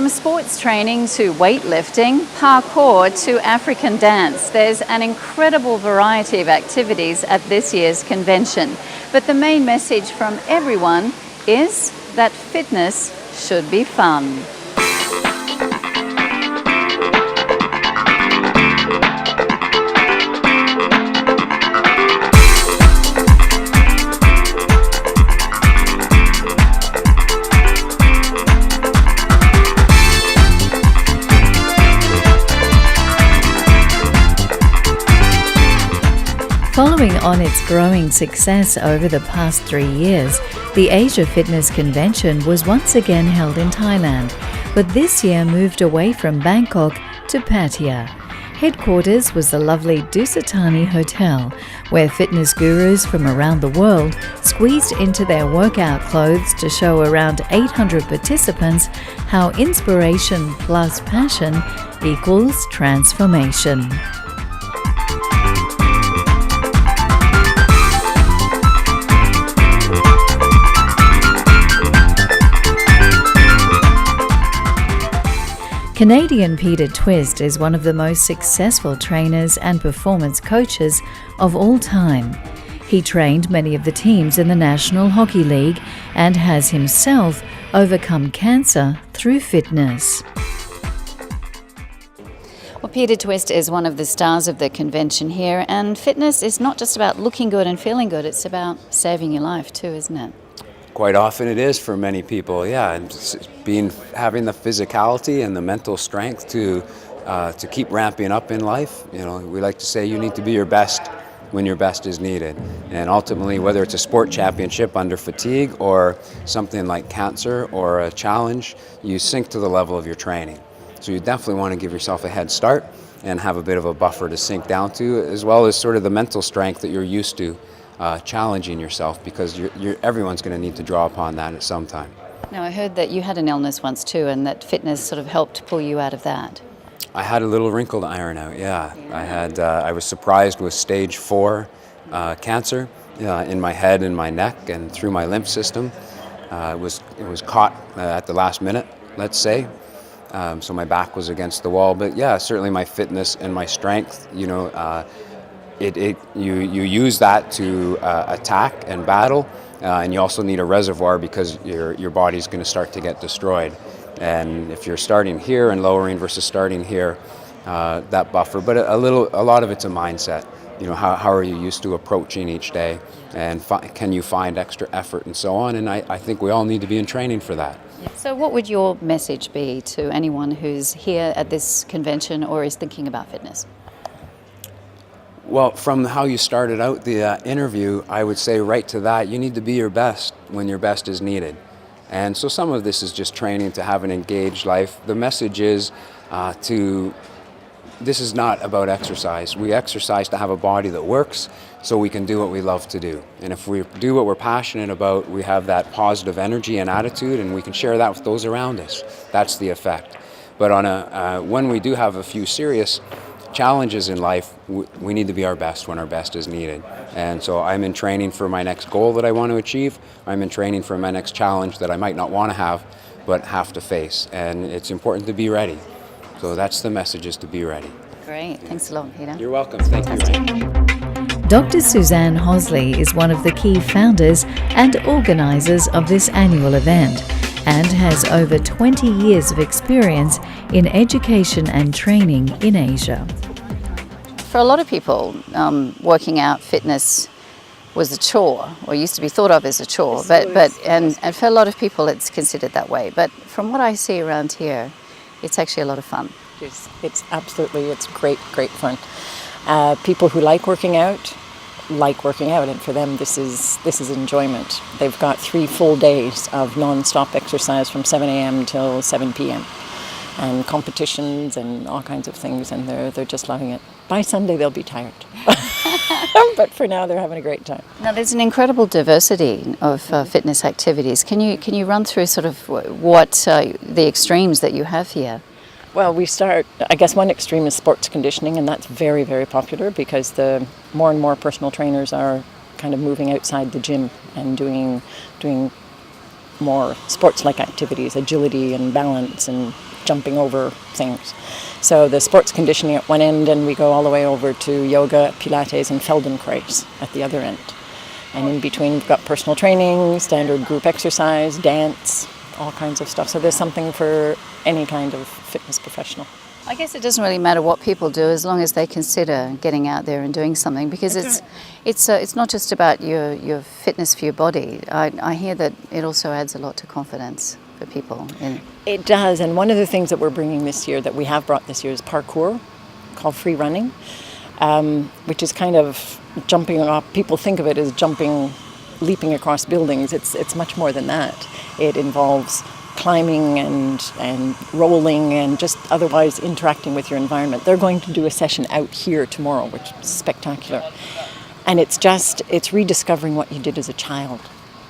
From sports training to weightlifting, parkour to African dance, there's an incredible variety of activities at this year's convention. But the main message from everyone is that fitness should be fun. Following on its growing success over the past 3 years, the Asia Fitness Convention was once again held in Thailand, but this year moved away from Bangkok to Pattaya. Headquarters was the lovely Dusit Thani Hotel, where fitness gurus from around the world squeezed into their workout clothes to show around 800 participants how inspiration plus passion equals transformation. Canadian Peter Twist is one of the most successful trainers and performance coaches of all time. He trained many of the teams in the National Hockey League and has himself overcome cancer through fitness. Well, Peter Twist is one of the stars of the convention here, and fitness is not just about looking good and feeling good, it's about saving your life too, isn't it? Quite often it is for many people, yeah. And having the physicality and the mental strength to keep ramping up in life. You know, we like to say you need to be your best when your best is needed. And ultimately, whether it's a sport championship under fatigue or something like cancer or a challenge, you sink to the level of your training. So you definitely want to give yourself a head start and have a bit of a buffer to sink down to, as well as sort of the mental strength that you're used to. Challenging yourself, because everyone's going to need to draw upon that at some time. Now, I heard that you had an illness once too, and that fitness sort of helped pull you out of that. I had a little wrinkle to iron out, yeah. I was surprised with stage 4 cancer in my head and my neck and through my lymph system. It was caught at the last minute, let's say. So my back was against the wall. But yeah, certainly my fitness and my strength, you use that to attack and battle, and you also need a reservoir because your body's going to start to get destroyed. And if you're starting here and lowering versus starting here, that buffer. But a lot of it's a mindset. You know, how are you used to approaching each day, and can you find extra effort and so on? And I think we all need to be in training for that. So what would your message be to anyone who's here at this convention or is thinking about fitness? Well, from how you started out the interview, I would say right to that, you need to be your best when your best is needed. And so some of this is just training to have an engaged life. The message is this is not about exercise. We exercise to have a body that works so we can do what we love to do. And if we do what we're passionate about, we have that positive energy and attitude, and we can share that with those around us. That's the effect. But when we do have a few serious challenges in life, we need to be our best when our best is needed. And so I'm in training for my next goal that I want to achieve. I'm in training for my next challenge that I might not want to have, but have to face. And it's important to be ready. So that's the message, is to be ready. Great. Thanks a lot, Peter. You're welcome. Thank you. Dr. Suzanne Hoesley is one of the key founders and organisers of this annual event, and has over 20 years of experience in education and training in Asia. For a lot of people, working out, fitness was a chore, or used to be thought of as a chore, and for a lot of people it's considered that way. But from what I see around here, it's actually a lot of fun. It's great fun. People who like working out, and for them this is enjoyment. They've got 3 full days of non-stop exercise from 7 a.m. till 7 p.m. and competitions and all kinds of things, and they're just loving it. By Sunday they'll be tired, but for now they're having a great time. Now there's an incredible diversity of fitness activities. Can you run through sort of what the extremes that you have here? Well, I guess one extreme is sports conditioning, and that's very, very popular because the more and more personal trainers are kind of moving outside the gym and doing more sports-like activities, agility and balance and jumping over things. So the sports conditioning at one end, and we go all the way over to yoga, Pilates and Feldenkrais at the other end. And in between we've got personal training, standard group exercise, dance, all kinds of stuff. So there's something for any kind of fitness professional. I guess it doesn't really matter what people do as long as they consider getting out there and doing something, because it's not just about your fitness for your body. I hear that it also adds a lot to confidence for people. It does, and one of the things that we're bringing this year, that we have brought this year, is parkour, called free running, which is kind of jumping off. People think of it as leaping across buildings. It's much more than that. It involves climbing and rolling and just otherwise interacting with your environment. They're going to do a session out here tomorrow, which is spectacular. And it's rediscovering what you did as a child.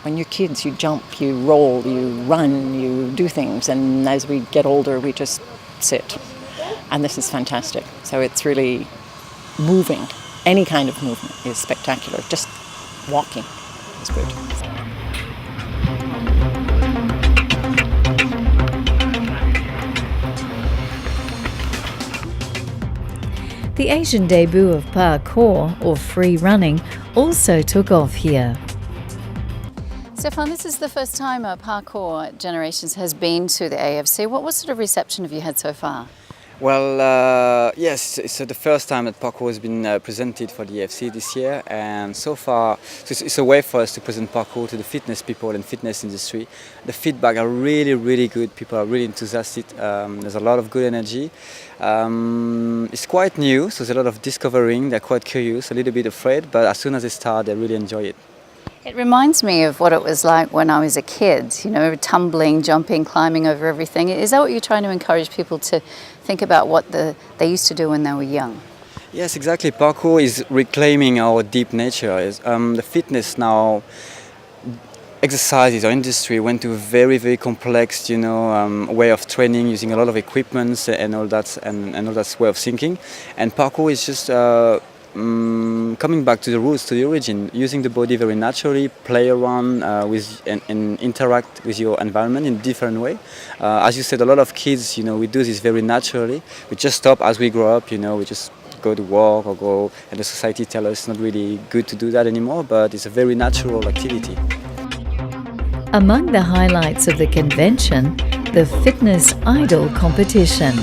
When you're kids, you jump, you roll, you run, you do things. And as we get older, we just sit. And this is fantastic. So it's really moving. Any kind of movement is spectacular. Just walking is good. The Asian debut of parkour, or free running, also took off here. Stefan, this is the first time Parkour Generations has been to the AFC. What sort of reception have you had so far? Well, yes, it's the first time that Parkour has been presented for the EFC this year, and so far it's a way for us to present Parkour to the fitness people and fitness industry. The feedback are really, really good. People are really enthusiastic. There's a lot of good energy. It's quite new, so there's a lot of discovering. They're quite curious, a little bit afraid, but as soon as they start, they really enjoy it. It reminds me of what it was like when I was a kid, tumbling, jumping, climbing over everything. Is that what you're trying to encourage people to think about, what they used to do when they were young? Yes, exactly. Parkour is reclaiming our deep nature. The fitness now, exercises or industry went to a very, very complex, way of training, using a lot of equipments and all that, and all that way of thinking. And Parkour is just coming back to the roots, to the origin, using the body very naturally, play around with and interact with your environment in a different way. As you said, a lot of kids, we do this very naturally. We just stop as we grow up, we just go to work or go, and the society tells us it's not really good to do that anymore, but it's a very natural activity. Among the highlights of the convention, the Fitness Idol competition.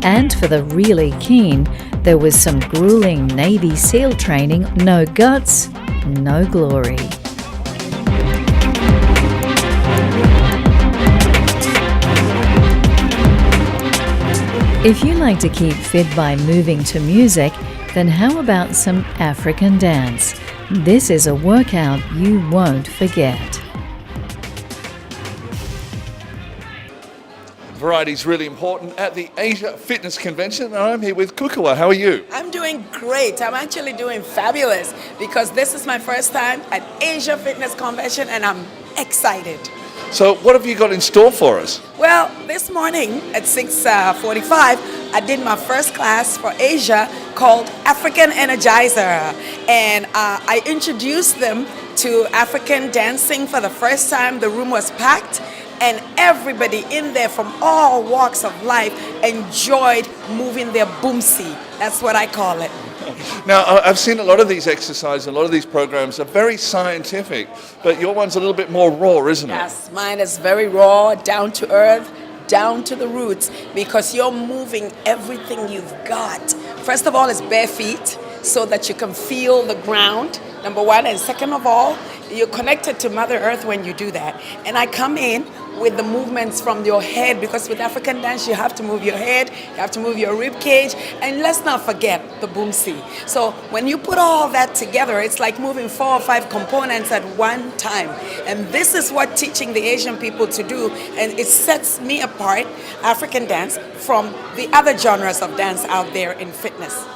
And for the really keen, there was some grueling Navy SEAL training. No guts, no glory. If you like to keep fit by moving to music, then how about some African dance? This is a workout you won't forget. Variety is really important at the Asia Fitness Convention, and I'm here with Kukua. How are you? I'm doing great. I'm actually doing fabulous because this is my first time at Asia Fitness Convention and I'm excited. So what have you got in store for us? Well, this morning at 6:45, I did my first class for Asia called African Energizer, and I introduced them to African dancing for the first time. The room was packed, and everybody in there from all walks of life enjoyed moving their boomsie. That's what I call it. Now, I've seen a lot of these exercises, a lot of these programs are very scientific, but your one's a little bit more raw, isn't it? Yes, mine is very raw, down to earth, down to the roots, because you're moving everything you've got. First of all, it's bare feet, so that you can feel the ground, number one, and second of all, you're connected to Mother Earth when you do that. And I come in with the movements from your head, because with African dance you have to move your head, you have to move your rib cage, and let's not forget the boomsie. So when you put all that together, it's like moving 4 or 5 components at one time. And this is what teaching the Asian people to do, and it sets me apart, African dance, from the other genres of dance out there in fitness.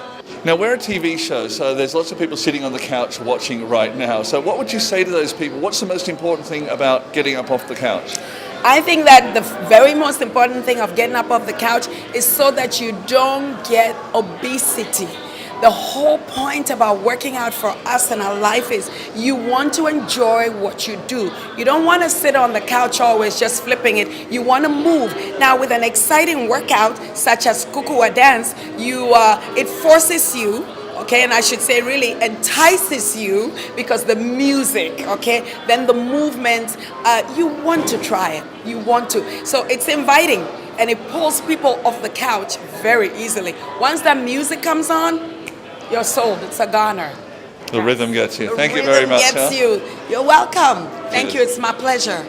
Now, we're a TV show, so there's lots of people sitting on the couch watching right now. So what would you say to those people? What's the most important thing about getting up off the couch? I think that the very most important thing of getting up off the couch is so that you don't get obesity. The whole point about working out for us in our life is you want to enjoy what you do. You don't want to sit on the couch always just flipping it. You want to move. Now with an exciting workout such as kukua dance, it forces you, okay, and I should say really entices you because the music, okay, then the movement, you want to try it. You want to. So it's inviting and it pulls people off the couch very easily. Once that music comes on, you're sold. It's a goner. The rhythm gets you. The Thank you very much. Gets you. You're welcome. Thank you. It's my pleasure.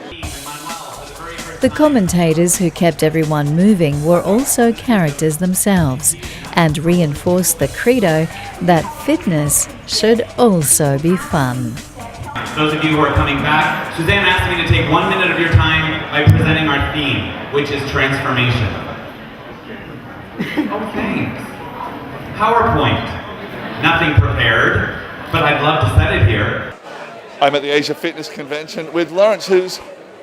The commentators who kept everyone moving were also characters themselves and reinforced the credo that fitness should also be fun. Those of you who are coming back, Suzanne asked me to take 1 minute of your time by presenting our theme, which is transformation. Oh, thanks. PowerPoint. Nothing prepared, but I'd love to set it here. I'm at the Asia Fitness Convention with Lawrence, who's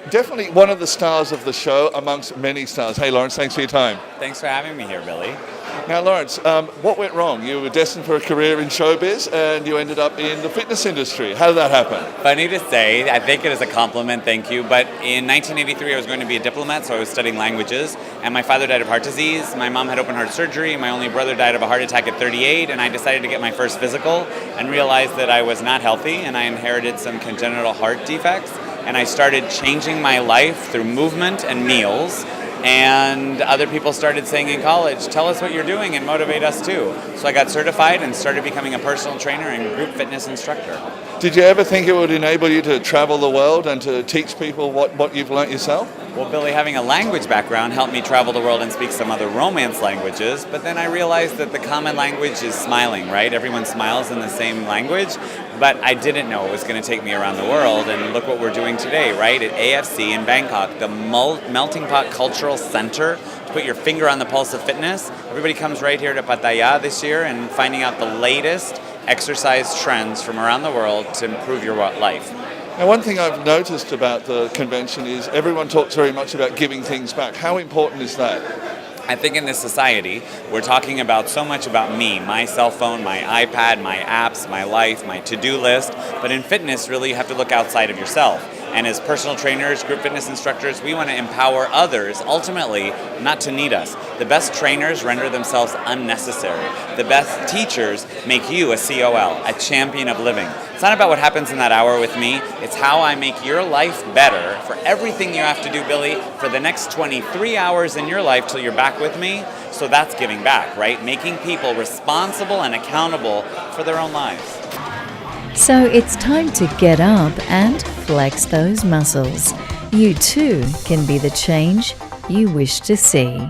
definitely one of the stars of the show amongst many stars. Hey Lawrence, thanks for your time. Thanks for having me here, Billy. Now Lawrence, what went wrong? You were destined for a career in showbiz and you ended up in the fitness industry. How did that happen? Funny to say, I think it is a compliment, thank you, but in 1983 I was going to be a diplomat, so I was studying languages, and my father died of heart disease, my mom had open heart surgery, my only brother died of a heart attack at 38, and I decided to get my first physical and realized that I was not healthy and I inherited some congenital heart defects, and I started changing my life through movement and meals. And other people started saying in college, tell us what you're doing and motivate us too. So I got certified and started becoming a personal trainer and group fitness instructor. Did you ever think it would enable you to travel the world and to teach people what you've learnt yourself? Well, Billy, having a language background helped me travel the world and speak some other Romance languages, but then I realized that the common language is smiling, right? Everyone smiles in the same language, but I didn't know it was going to take me around the world, and look what we're doing today, right? At AFC in Bangkok, the melting pot cultural center to put your finger on the pulse of fitness. Everybody comes right here to Pattaya this year and finding out the latest exercise trends from around the world to improve your life. Now, one thing I've noticed about the convention is everyone talks very much about giving things back. How important is that? I think in this society, we're talking about so much about me, my cell phone, my iPad, my apps, my life, my to-do list. But in fitness, really, you have to look outside of yourself. And as personal trainers, group fitness instructors, we want to empower others, ultimately, not to need us. The best trainers render themselves unnecessary. The best teachers make you a COL, a champion of living. It's not about what happens in that hour with me. It's how I make your life better for everything you have to do, Billy, for the next 23 hours in your life till you're back with me. So that's giving back, right? Making people responsible and accountable for their own lives. So it's time to get up and flex those muscles. You too can be the change you wish to see.